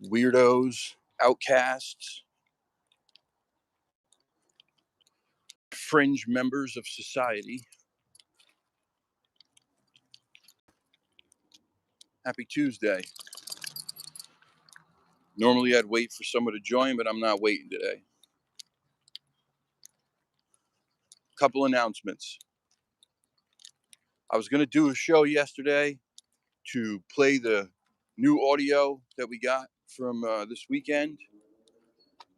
weirdos, outcasts, fringe members of society. Happy Tuesday. Normally I'd wait for someone to join, but I'm not waiting today. Couple announcements. I was going to do a show yesterday to play the new audio that we got from this weekend.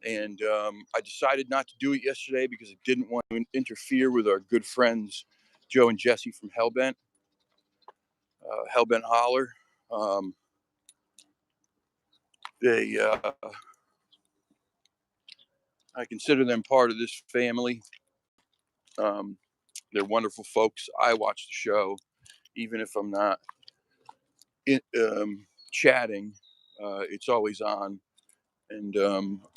And I decided not to do it yesterday because I didn't want to interfere with our good friends, Joe and Jesse from Hellbent Holler. I consider them part of this family. They're wonderful folks. I watch the show, even if I'm not chatting. It's always on. And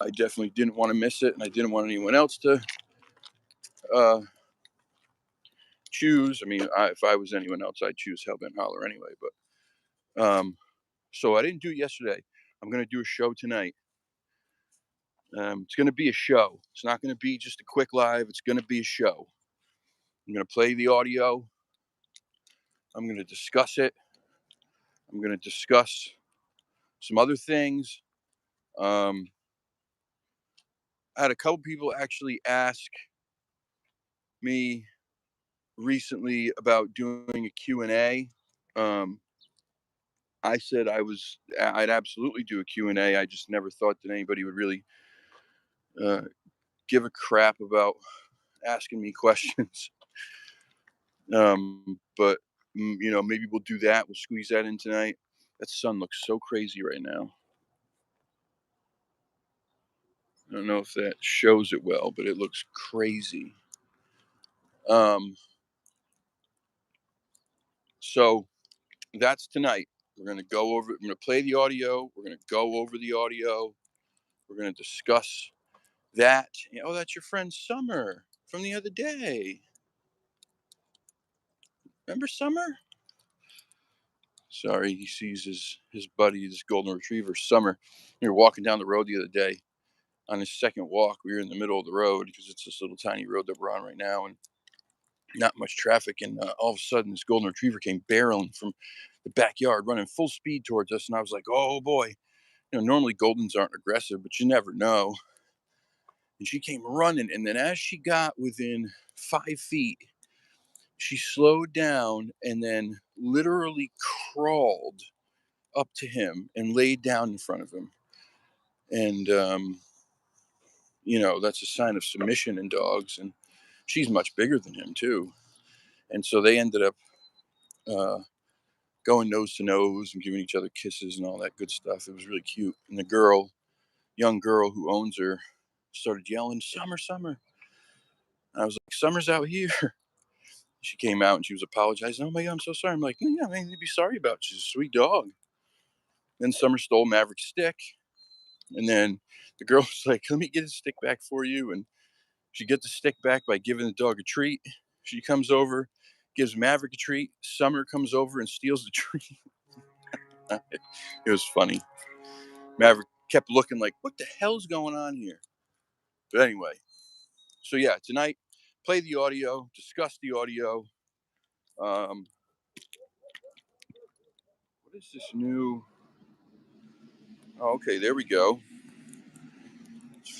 I definitely didn't want to miss it. And I didn't want anyone else to choose. I mean, if I was anyone else, I'd choose Hellbent Holler anyway. But so I didn't do it yesterday. I'm going to do a show tonight. It's going to be a show. It's not going to be just a quick live. It's going to be a show. I'm going to play the audio. I'm going to discuss it. I'm going to discuss some other things. I had a couple people actually ask me recently about doing a Q&A. I said I'd absolutely do a Q&A. I just never thought that anybody would really give a crap about asking me questions. But you know, maybe we'll do that. We'll squeeze that in tonight. That sun looks so crazy right now. I don't know if that shows it well, but it looks crazy. So that's tonight. We're going to go over it. I'm going to play the audio. We're going to go over the audio. We're going to discuss that. Oh, that's your friend Summer from the other day. Remember Summer? Sorry, he sees his buddy, this golden retriever, Summer. We were walking down the road the other day. On his second walk, we were in the middle of the road because it's this little tiny road that we're on right now, and not much traffic. And all of a sudden, this golden retriever came barreling from the backyard, running full speed towards us. And I was like, "Oh boy!" You know, normally Goldens aren't aggressive, but you never know. And she came running, and then as she got within 5 feet, she slowed down and then literally crawled up to him and laid down in front of him. And you know, that's a sign of submission in dogs. And she's much bigger than him too. And so they ended up going nose to nose and giving each other kisses and all that good stuff. It was really cute. And the young girl who owns her, started yelling, "Summer, Summer." And I was like, "Summer's out here." She came out and she was apologizing. "Oh my God, I'm so sorry." I'm like, "Yeah, nothing to be sorry about. She's a sweet dog." Then Summer stole Maverick's stick. And then the girl was like, "Let me get his stick back for you." And she gets the stick back by giving the dog a treat. She comes over, gives Maverick a treat. Summer comes over and steals the treat. It was funny. Maverick kept looking like, "What the hell's going on here?" But anyway, so yeah, tonight, play the audio, discuss the audio. What is this new? Oh, okay, there we go.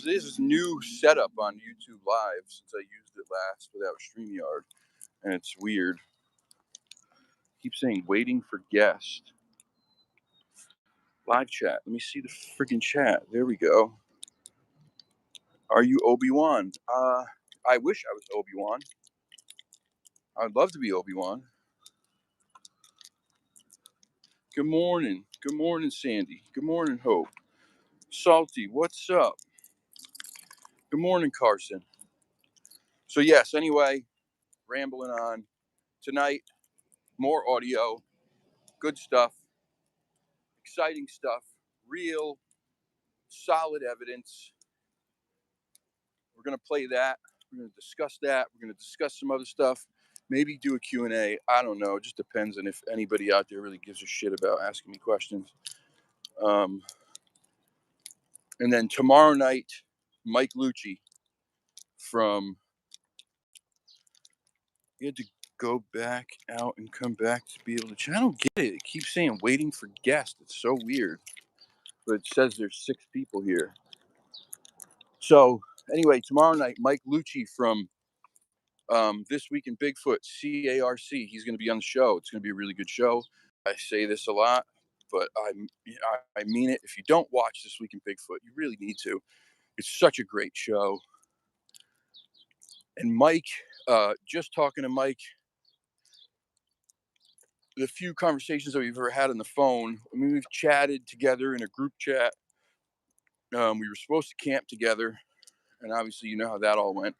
This is new setup on YouTube Live since I used it last without StreamYard, and it's weird. Keep saying waiting for guest. Live chat. Let me see the freaking chat. There we go. Are you Obi-Wan? I wish I was Obi-Wan. I'd love to be Obi-Wan. Good morning. Good morning, Sandy. Good morning, Hope. Salty, what's up? Good morning, Carson. So yes, anyway, rambling on. Tonight, more audio, good stuff, exciting stuff, real, solid evidence. We're going to play that. We're going to discuss that. We're going to discuss some other stuff. Maybe do a Q&A. I don't know. It just depends on if anybody out there really gives a shit about asking me questions. And then tomorrow night, Mike Lucci from, you had to go back out and come back to be able to chat. I don't get it. It keeps saying waiting for guests. It's so weird. But it says there's 6 people here. So anyway, tomorrow night, Mike Lucci from This Week in Bigfoot, CARC, he's going to be on the show. It's going to be a really good show. I say this a lot, but I mean it. If you don't watch This Week in Bigfoot, you really need to. It's such a great show. And Mike, just talking to Mike, the few conversations that we've ever had on the phone, I mean, we've chatted together in a group chat. We were supposed to camp together, and obviously you know how that all went.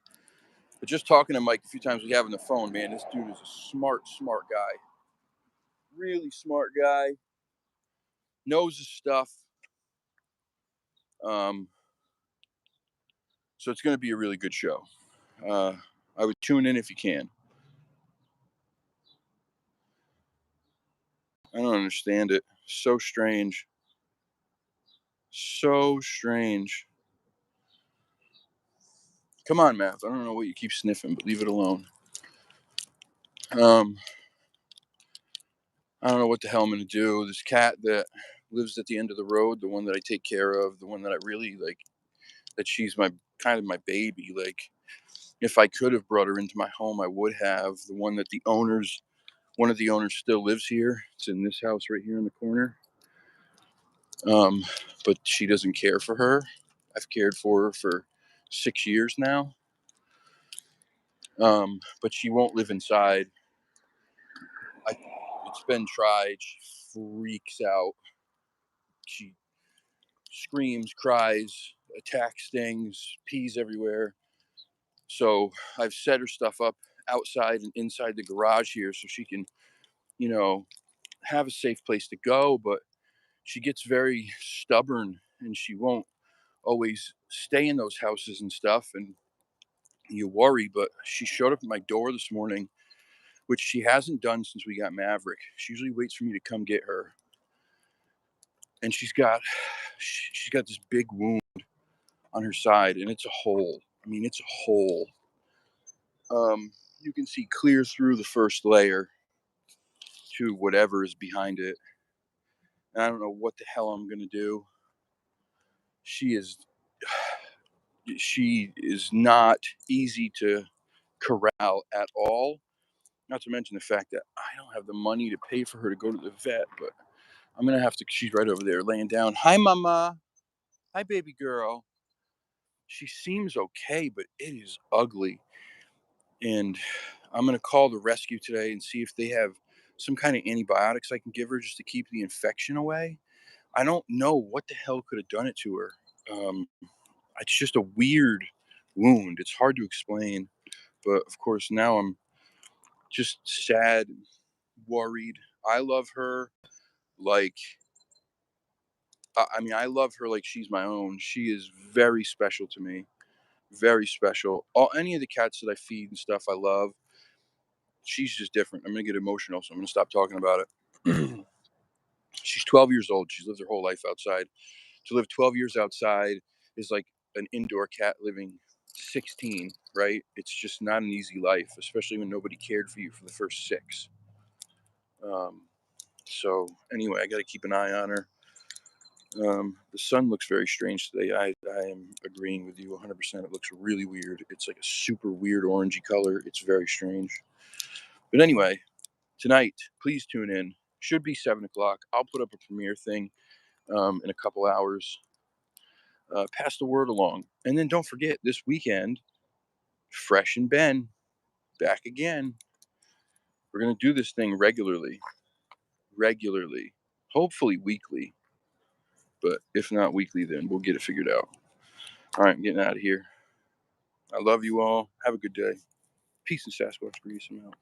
But just talking to Mike a few times we have on the phone, man, this dude is a smart guy. Really smart guy. Knows his stuff. So it's going to be a really good show. I would tune in if you can. I don't understand it. So strange. So strange. Come on, Math. I don't know what you keep sniffing, but leave it alone. I don't know what the hell I'm going to do. This cat that lives at the end of the road, the one that I take care of, the one that I really like, that she's my kind of my baby. Like, if I could have brought her into my home, I would have. The one that one of the owners still lives here. It's in this house right here in the corner. But she doesn't care for her. I've cared for her for 6 years now. But she won't live inside. It's been tried. She freaks out. She screams, cries, attacks things, pees everywhere. So I've set her stuff up outside and inside the garage here so she can, have a safe place to go. But she gets very stubborn and she won't always stay in those houses and stuff. And you worry, but she showed up at my door this morning, which she hasn't done since we got Maverick. She usually waits for me to come get her. And she's got this big wound on her side, and it's a hole. I mean, it's a hole. You can see clear through the first layer to whatever is behind it. And I don't know what the hell I'm gonna do. She is not easy to corral at all. Not to mention the fact that I don't have the money to pay for her to go to the vet, but I'm gonna have to. She's right over there laying down. Hi, mama. Hi, baby girl. She seems okay, but it is ugly. And I'm gonna call the rescue today and see if they have some kind of antibiotics I can give her just to keep the infection away. I don't know what the hell could have done it to her. Um, it's just a weird wound. It's hard to explain, but of course now I'm just sad, worried. I love her like I mean, I love her like she's my own. She is very special to me. Very special. Any of the cats that I feed and stuff, I love. She's just different. I'm gonna get emotional, so I'm gonna stop talking about it. She's 12 years old. She's lived her whole life outside. To live 12 years outside is like an indoor cat living 16, right? It's just not an easy life, especially when nobody cared for you for the first 6. Um, so anyway, I got to keep an eye on her. The sun looks very strange today. I am agreeing with you 100%. It looks really weird. It's like a super weird orangey color. It's very strange. But anyway, tonight, please tune in. Should be 7 o'clock. I'll put up a premiere thing in a couple hours. Pass the word along. And then don't forget, this weekend, Fresh and Ben, back again. We're going to do this thing regularly. Regularly. Hopefully weekly. But if not weekly, then we'll get it figured out. All right, I'm getting out of here. I love you all. Have a good day. Peace and Sasquatch. Grease. I'm out.